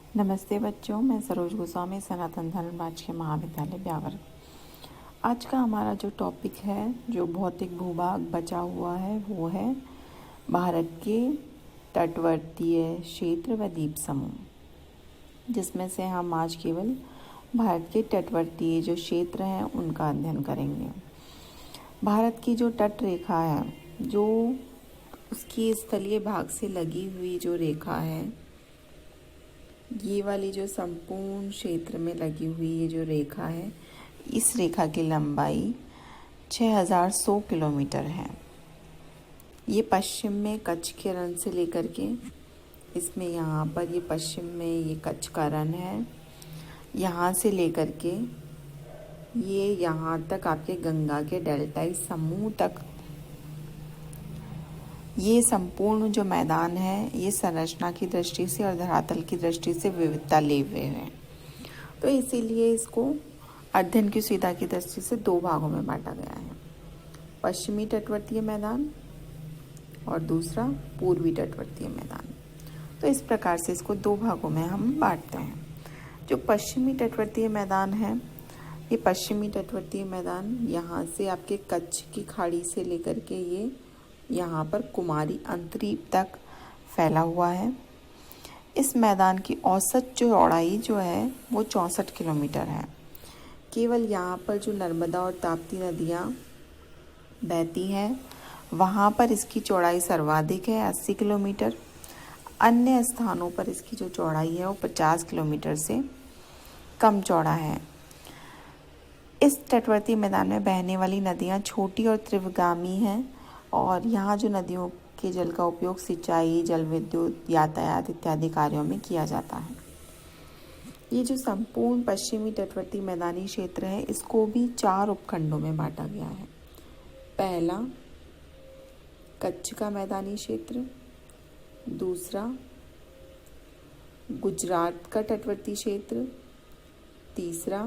नमस्ते बच्चों, मैं सरोज गोस्वामी सनातन धर्म राजकीय महाविद्यालय ब्यावर। आज का हमारा जो टॉपिक है, जो भौतिक भूभाग बचा हुआ है, वो है भारत के तटवर्तीय क्षेत्र व द्वीप समूह, जिसमें से हम आज केवल भारत के तटवर्तीय जो क्षेत्र हैं उनका अध्ययन करेंगे। भारत की जो तट रेखा है, जो उसकी स्थलीय भाग से लगी हुई जो रेखा है, ये वाली जो संपूर्ण क्षेत्र में लगी हुई ये जो रेखा है, इस रेखा की लंबाई 6100 किलोमीटर है। ये पश्चिम में कच्छ के रण से लेकर के इसमें यहाँ पर ये पश्चिम में ये कच्छ का रण है, यहाँ से लेकर के ये यहाँ तक आपके गंगा के डेल्टाई समूह तक ये संपूर्ण जो मैदान है, ये संरचना की दृष्टि से और धरातल की दृष्टि से विविधता लिए हुए हैं। तो इसीलिए इसको अध्ययन की सुविधा की दृष्टि से दो भागों में बांटा गया है, पश्चिमी तटवर्तीय मैदान और दूसरा पूर्वी तटवर्तीय मैदान। तो इस प्रकार से इसको दो भागों में हम बांटते हैं। जो पश्चिमी तटवर्तीय मैदान है, ये पश्चिमी तटवर्तीय मैदान यहाँ से आपके कच्छ की खाड़ी से लेकर के ये यहाँ पर कुमारी अंतरीप तक फैला हुआ है। इस मैदान की औसत जो चौड़ाई जो है वो 64 किलोमीटर है। केवल यहाँ पर जो नर्मदा और ताप्ती नदियाँ बहती हैं, वहाँ पर इसकी चौड़ाई सर्वाधिक है 80 किलोमीटर। अन्य स्थानों पर इसकी जो चौड़ाई है वो 50 किलोमीटर से कम चौड़ा है। इस तटवर्ती मैदान में बहने वाली नदियाँ छोटी और तीव्रगामी हैं और यहाँ जो नदियों के जल का उपयोग सिंचाई, जल विद्युत, यातायात इत्यादि कार्यों में किया जाता है। ये जो संपूर्ण पश्चिमी तटवर्ती मैदानी क्षेत्र है, इसको भी 4 उपखंडों में बांटा गया है। पहला कच्छ का मैदानी क्षेत्र, दूसरा गुजरात का तटवर्ती क्षेत्र, तीसरा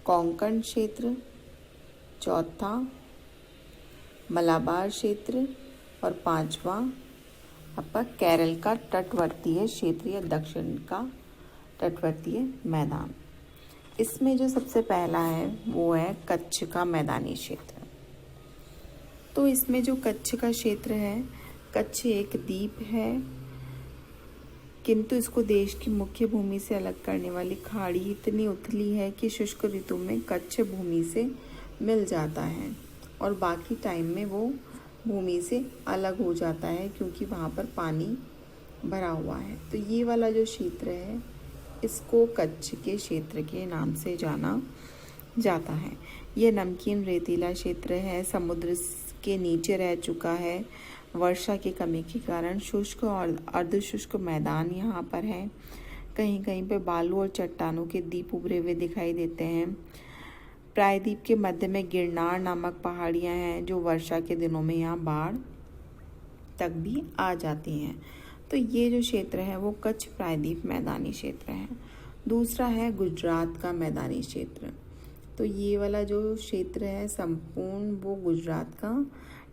कोंकण क्षेत्र, चौथा मलाबार क्षेत्र और पांचवा आपका केरल का तटवर्तीय क्षेत्र या दक्षिण का तटवर्तीय मैदान। इसमें जो सबसे पहला है वो है कच्छ का मैदानी क्षेत्र। तो इसमें जो कच्छ का क्षेत्र है, कच्छ एक द्वीप है, किंतु इसको देश की मुख्य भूमि से अलग करने वाली खाड़ी इतनी उथली है कि शुष्क ऋतु में कच्छ भूमि से मिल जाता है और बाकी टाइम में वो भूमि से अलग हो जाता है, क्योंकि वहाँ पर पानी भरा हुआ है। तो ये वाला जो क्षेत्र है, इसको कच्छ के क्षेत्र के नाम से जाना जाता है। ये नमकीन रेतीला क्षेत्र है, समुद्र के नीचे रह चुका है। वर्षा की कमी के कारण शुष्क और अर्धशुष्क मैदान यहाँ पर है। कहीं कहीं पे बालू और चट्टानों के द्वीप उभरे हुए दिखाई देते हैं। प्रायद्वीप के मध्य में गिरनार नामक पहाड़ियाँ हैं, जो वर्षा के दिनों में यहाँ बाढ़ तक भी आ जाती हैं। तो ये जो क्षेत्र है वो कच्छ प्रायद्वीप मैदानी क्षेत्र है। दूसरा है गुजरात का मैदानी क्षेत्र। तो ये वाला जो क्षेत्र है संपूर्ण, वो गुजरात का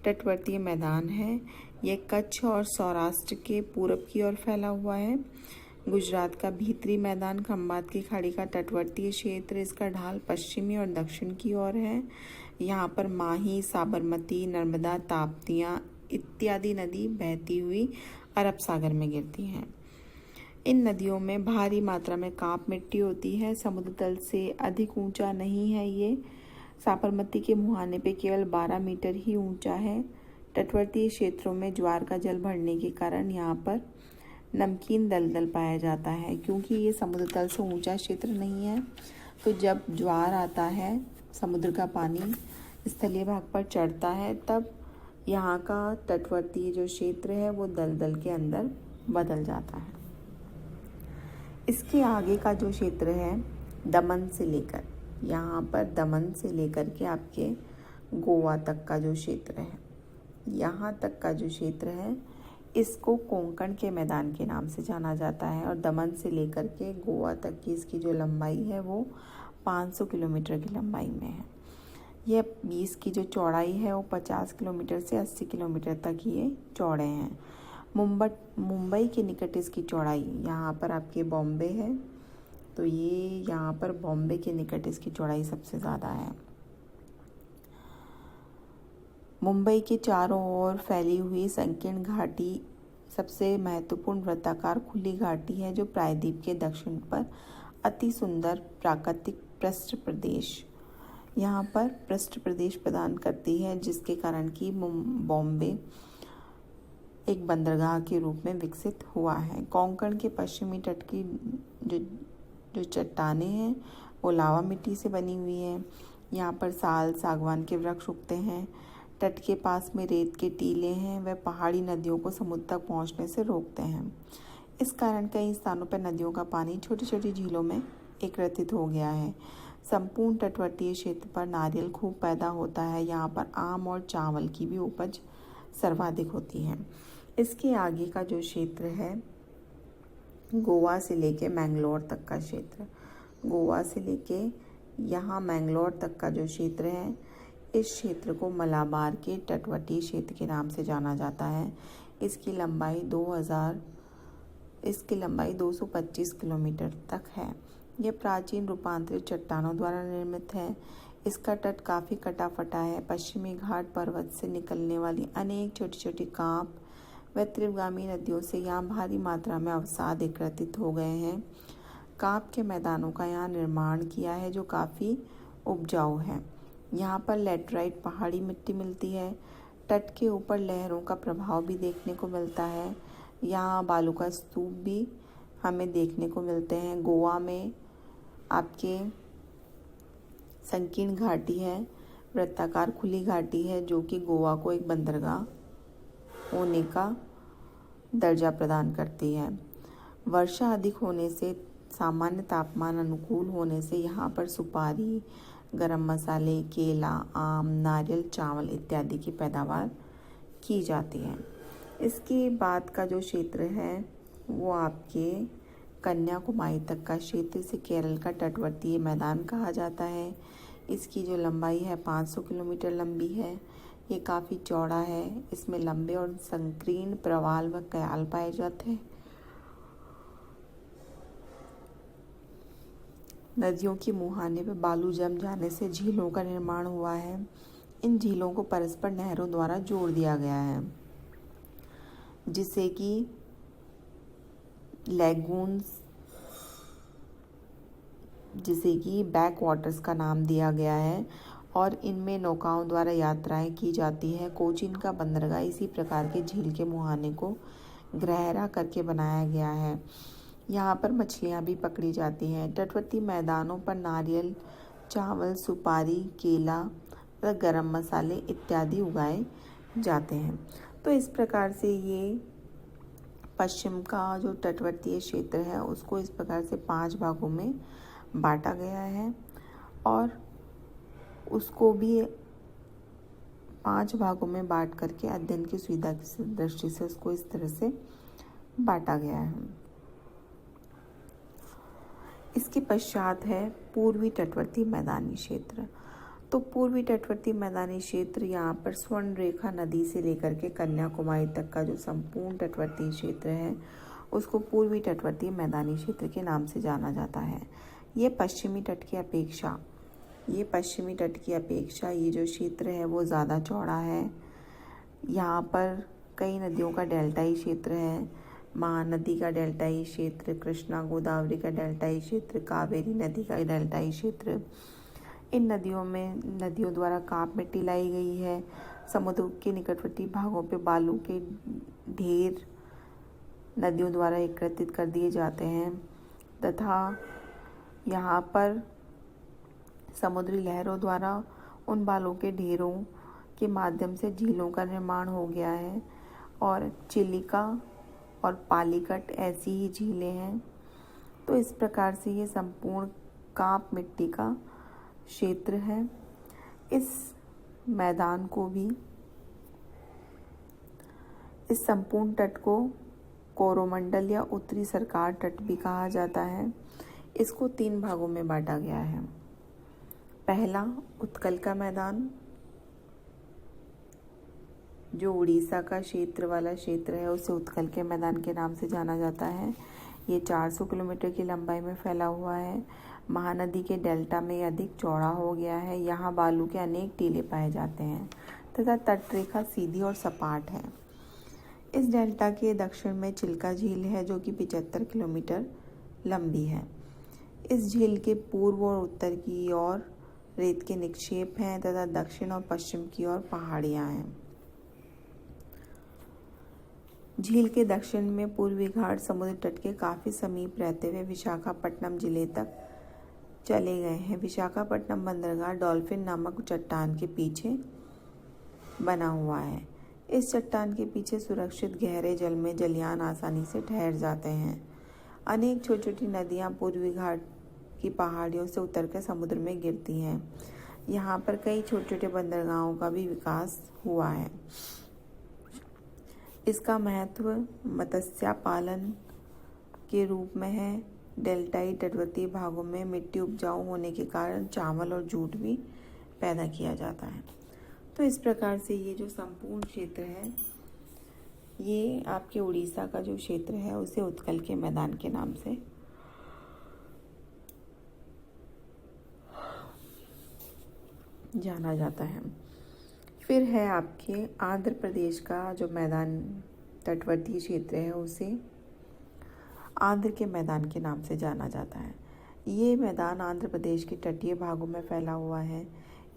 तटवर्तीय मैदान है। ये कच्छ और सौराष्ट्र के पूरब की ओर फैला हुआ है। गुजरात का भीतरी मैदान खंबात की खाड़ी का तटवर्तीय क्षेत्र, इसका ढाल पश्चिमी और दक्षिण की ओर है। यहाँ पर माही, साबरमती, नर्मदा, ताप्तियाँ इत्यादि नदी बहती हुई अरब सागर में गिरती हैं। इन नदियों में भारी मात्रा में कांप मिट्टी होती है। समुद्र तल से अधिक ऊंचा नहीं है ये। साबरमती के मुहाने पे केवल 12 मीटर ही ऊंचा है। तटवर्तीय क्षेत्रों में ज्वार का जल भरने के कारण यहाँ पर नमकीन दलदल पाया जाता है, क्योंकि ये समुद्र तल से ऊंचा क्षेत्र नहीं है। तो जब ज्वार आता है, समुद्र का पानी स्थलीय भाग पर चढ़ता है, तब यहाँ का तटवर्तीय जो क्षेत्र है वो दलदल के अंदर बदल जाता है। इसके आगे का जो क्षेत्र है, दमन से लेकर यहाँ पर दमन से लेकर के आपके गोवा तक का जो क्षेत्र है, यहाँ तक का जो क्षेत्र है, इसको कोंकण के मैदान के नाम से जाना जाता है। और दमन से लेकर के गोवा तक की इसकी जो लंबाई है वो 500 किलोमीटर की लंबाई में है। यह 20 की जो चौड़ाई है वो 50 किलोमीटर से 80 किलोमीटर तक ये चौड़े हैं। मुंबई के निकट इसकी चौड़ाई, यहाँ पर आपके बॉम्बे है, तो ये यहाँ पर बॉम्बे के निकट इसकी चौड़ाई सबसे ज़्यादा है। मुंबई के चारों ओर फैली हुई संकीर्ण घाटी सबसे महत्वपूर्ण वृत्ताकार खुली घाटी है, जो प्रायद्वीप के दक्षिण पर अति सुंदर प्राकृतिक पृष्ठ प्रदेश यहाँ पर पृष्ठ प्रदेश प्रदान करती है, जिसके कारण कि बॉम्बे एक बंदरगाह के रूप में विकसित हुआ है। कोंकण के पश्चिमी तट की जो चट्टानें हैं वो लावा मिट्टी से बनी हुई हैं। यहाँ पर साल सागवान के वृक्ष उगते हैं। तट के पास में रेत के टीले हैं, वह पहाड़ी नदियों को समुद्र तक पहुँचने से रोकते हैं। इस कारण कई स्थानों पर नदियों का पानी छोटी छोटी झीलों में एकत्रित हो गया है। संपूर्ण तटवर्तीय क्षेत्र पर नारियल खूब पैदा होता है। यहाँ पर आम और चावल की भी उपज सर्वाधिक होती है। इसके आगे का जो क्षेत्र है, गोवा से लेके मैंगलोर तक का क्षेत्र, गोवा से लेके यहाँ मैंगलोर तक का जो क्षेत्र है, इस क्षेत्र को मलाबार के तटवर्ती क्षेत्र के नाम से जाना जाता है। इसकी लंबाई 225 किलोमीटर तक है। यह प्राचीन रूपांतरित चट्टानों द्वारा निर्मित है। इसका तट काफ़ी कटा फटा है। पश्चिमी घाट पर्वत से निकलने वाली अनेक छोटी छोटी कांप व त्रिगामी नदियों से यहाँ भारी मात्रा में अवसाद एकत्रित हो गए हैं। कांप के मैदानों का यहाँ निर्माण किया है, जो काफ़ी उपजाऊ है। यहाँ पर लैटराइट पहाड़ी मिट्टी मिलती है। तट के ऊपर लहरों का प्रभाव भी देखने को मिलता है। यहाँ बालू का स्तूप भी हमें देखने को मिलते हैं। गोवा में आपके संकीर्ण घाटी है, वृत्ताकार खुली घाटी है, जो कि गोवा को एक बंदरगाह होने का दर्जा प्रदान करती है। वर्षा अधिक होने से, सामान्य तापमान अनुकूल होने से यहाँ पर सुपारी, गरम मसाले, केला, आम, नारियल, चावल इत्यादि की पैदावार की जाती है। इसके बाद का जो क्षेत्र है वो आपके कन्याकुमारी तक का क्षेत्र, इसे केरल का तटवर्तीय मैदान कहा जाता है। इसकी जो लंबाई है 500 किलोमीटर लंबी है। ये काफ़ी चौड़ा है। इसमें लंबे और संकीर्ण प्रवाल व कयाल पाए जाते हैं। नदियों के मुहाने पर बालू जम जाने से झीलों का निर्माण हुआ है। इन झीलों को परस्पर नहरों द्वारा जोड़ दिया गया है, जिसे कि लैगून्स, जिसे कि बैक वाटर्स का नाम दिया गया है, और इनमें नौकाओं द्वारा यात्राएं की जाती है। कोचीन का बंदरगाह इसी प्रकार के झील के मुहाने को गहरा करके बनाया गया है। यहाँ पर मछलियाँ भी पकड़ी जाती हैं। तटवर्ती मैदानों पर नारियल, चावल, सुपारी, केला व गरम मसाले इत्यादि उगाए जाते हैं। तो इस प्रकार से ये पश्चिम का जो तटवर्तीय क्षेत्र है उसको इस प्रकार से 5 भागों में बांटा गया है, और उसको भी 5 भागों में बांट करके अध्ययन की सुविधा की दृष्टि से उसको इस तरह से बांटा गया है। इसके पश्चात है पूर्वी तटवर्ती मैदानी क्षेत्र। तो पूर्वी तटवर्ती मैदानी क्षेत्र, यहाँ पर स्वर्ण रेखा नदी से लेकर के कन्याकुमारी तक का जो संपूर्ण तटवर्ती क्षेत्र है उसको पूर्वी तटवर्ती मैदानी क्षेत्र के नाम से जाना जाता है। ये पश्चिमी तट की अपेक्षा ये जो क्षेत्र है वो ज़्यादा चौड़ा है। यहाँ पर कई नदियों का डेल्टाई क्षेत्र है। महानदी का डेल्टाई क्षेत्र, कृष्णा गोदावरी का डेल्टाई क्षेत्र, कावेरी नदी का डेल्टाई क्षेत्र। इन नदियों द्वारा कांप मिट्टी लाई गई है। समुद्र के निकटवर्ती भागों पे बालू के ढेर नदियों द्वारा एकत्रित कर दिए जाते हैं, तथा यहाँ पर समुद्री लहरों द्वारा उन बालू के ढेरों के माध्यम से झीलों का निर्माण हो गया है। और चिलिका और पालीकट ऐसी ही झीलें हैं। तो इस प्रकार से ये संपूर्ण कांप मिट्टी का क्षेत्र है। इस मैदान को भी, इस संपूर्ण तट को कोरोमंडल या उत्तरी सरकार तट भी कहा जाता है। इसको 3 भागों में बांटा गया है। पहला उत्कल का मैदान, जो उड़ीसा का क्षेत्र वाला क्षेत्र है उसे उत्कल के मैदान के नाम से जाना जाता है। ये 400 किलोमीटर की लंबाई में फैला हुआ है। महानदी के डेल्टा में ये अधिक चौड़ा हो गया है। यहाँ बालू के अनेक टीले पाए जाते हैं तथा तटरेखा सीधी और सपाट है। इस डेल्टा के दक्षिण में चिल्का झील है जो कि 75 किलोमीटर लंबी है। इस झील के पूर्व और उत्तर की ओर रेत के निक्षेप हैं तथा दक्षिण और पश्चिम की ओर पहाड़ियाँ हैं। झील के दक्षिण में पूर्वी घाट समुद्र तट के काफ़ी समीप रहते हुए विशाखापट्टनम जिले तक चले गए हैं। विशाखापट्टनम बंदरगाह डॉल्फिन नामक चट्टान के पीछे बना हुआ है। इस चट्टान के पीछे सुरक्षित गहरे जल में जलयान आसानी से ठहर जाते हैं। अनेक छोटी छोटी नदियाँ पूर्वी घाट की पहाड़ियों से उतरकर समुद्र में गिरती हैं। यहाँ पर कई छोटे छोटे बंदरगाहों का भी विकास हुआ है। इसका महत्व मत्स्य पालन के रूप में है। डेल्टाई तटवर्ती भागों में मिट्टी उपजाऊ होने के कारण चावल और जूट भी पैदा किया जाता है। तो इस प्रकार से ये जो संपूर्ण क्षेत्र है, ये आपके उड़ीसा का जो क्षेत्र है उसे उत्कल के मैदान के नाम से जाना जाता है। फिर है आपके आंध्र प्रदेश का जो मैदान तटवर्ती क्षेत्र है उसे आंध्र के मैदान के नाम से जाना जाता है। ये मैदान आंध्र प्रदेश के तटीय भागों में फैला हुआ है।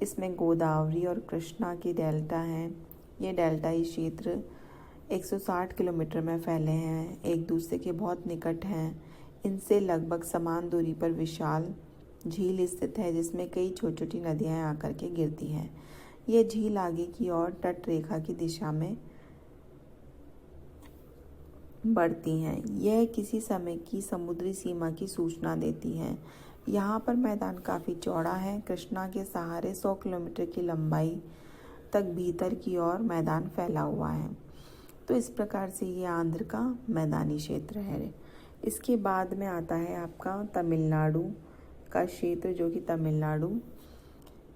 इसमें गोदावरी और कृष्णा की डेल्टा हैं। ये डेल्टाई क्षेत्र 160 किलोमीटर में फैले हैं, एक दूसरे के बहुत निकट हैं। इनसे लगभग समान दूरी पर विशाल झील स्थित है जिसमें कई छोटी छोटी नदियाँ आकर के गिरती हैं। यह झील आगे की ओर तट रेखा की दिशा में बढ़ती हैं। यह किसी समय की समुद्री सीमा की सूचना देती हैं। यहाँ पर मैदान काफ़ी चौड़ा है। कृष्णा के सहारे 100 किलोमीटर की लंबाई तक भीतर की ओर मैदान फैला हुआ है। तो इस प्रकार से ये आंध्र का मैदानी क्षेत्र है। इसके बाद में आता है आपका तमिलनाडु का क्षेत्र जो कि तमिलनाडु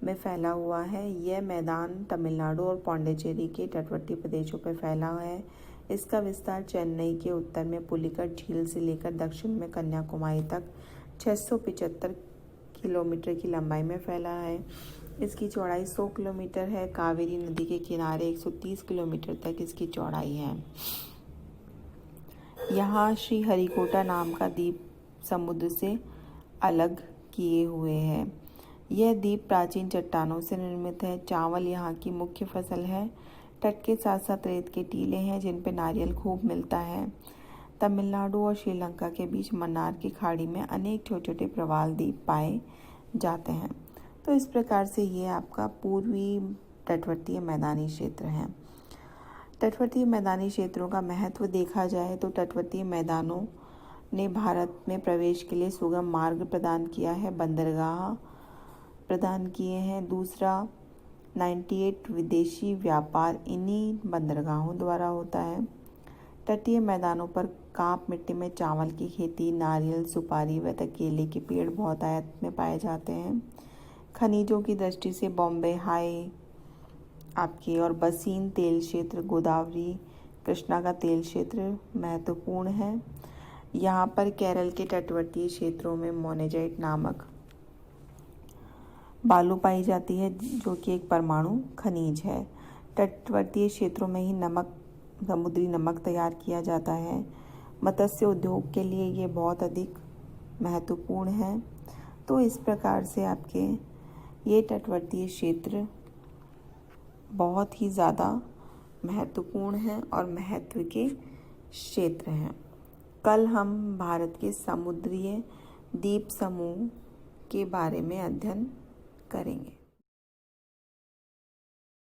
में फैला हुआ है। यह मैदान तमिलनाडु और पौंडीचेरी के तटवर्ती प्रदेशों पर फैला हुआ है। इसका विस्तार चेन्नई के उत्तर में पुलिकट झील से लेकर दक्षिण में कन्याकुमारी तक 675 किलोमीटर की लंबाई में फैला है। इसकी चौड़ाई 100 किलोमीटर है। कावेरी नदी के किनारे 130 किलोमीटर तक इसकी चौड़ाई है। यहाँ श्री हरिकोटा नाम का द्वीप समुद्र से अलग किए हुए है। यह द्वीप प्राचीन चट्टानों से निर्मित है। चावल यहाँ की मुख्य फसल है। तट के साथ साथ रेत के टीले हैं जिन पे नारियल खूब मिलता है। तमिलनाडु और श्रीलंका के बीच मन्नार की खाड़ी में अनेक छोटे छोटे प्रवाल द्वीप पाए जाते हैं। तो इस प्रकार से ये आपका पूर्वी तटवर्तीय मैदानी क्षेत्र है। तटवर्तीय मैदानी क्षेत्रों का महत्व देखा जाए तो तटवर्तीय मैदानों ने भारत में प्रवेश के लिए सुगम मार्ग प्रदान किया है, बंदरगाह प्रदान किए हैं। दूसरा, 98 विदेशी व्यापार इन्हीं बंदरगाहों द्वारा होता है। तटीय मैदानों पर काप मिट्टी में चावल की खेती, नारियल, सुपारी व केले के पेड़ बहुत आयत में पाए जाते हैं। खनिजों की दृष्टि से बॉम्बे हाई आपके और बसीन तेल क्षेत्र, गोदावरी कृष्णा का तेल क्षेत्र महत्वपूर्ण है। यहाँ पर केरल के तटवर्तीय क्षेत्रों में मोनेजाइट नामक बालू पाई जाती है जो कि एक परमाणु खनिज है। तटवर्तीय क्षेत्रों में ही समुद्री नमक तैयार किया जाता है। मत्स्य उद्योग के लिए ये बहुत अधिक महत्वपूर्ण है। तो इस प्रकार से आपके ये तटवर्तीय क्षेत्र बहुत ही ज़्यादा महत्वपूर्ण हैं और महत्व के क्षेत्र हैं। कल हम भारत के समुद्रीय द्वीप समूह के बारे में अध्ययन करेंगे।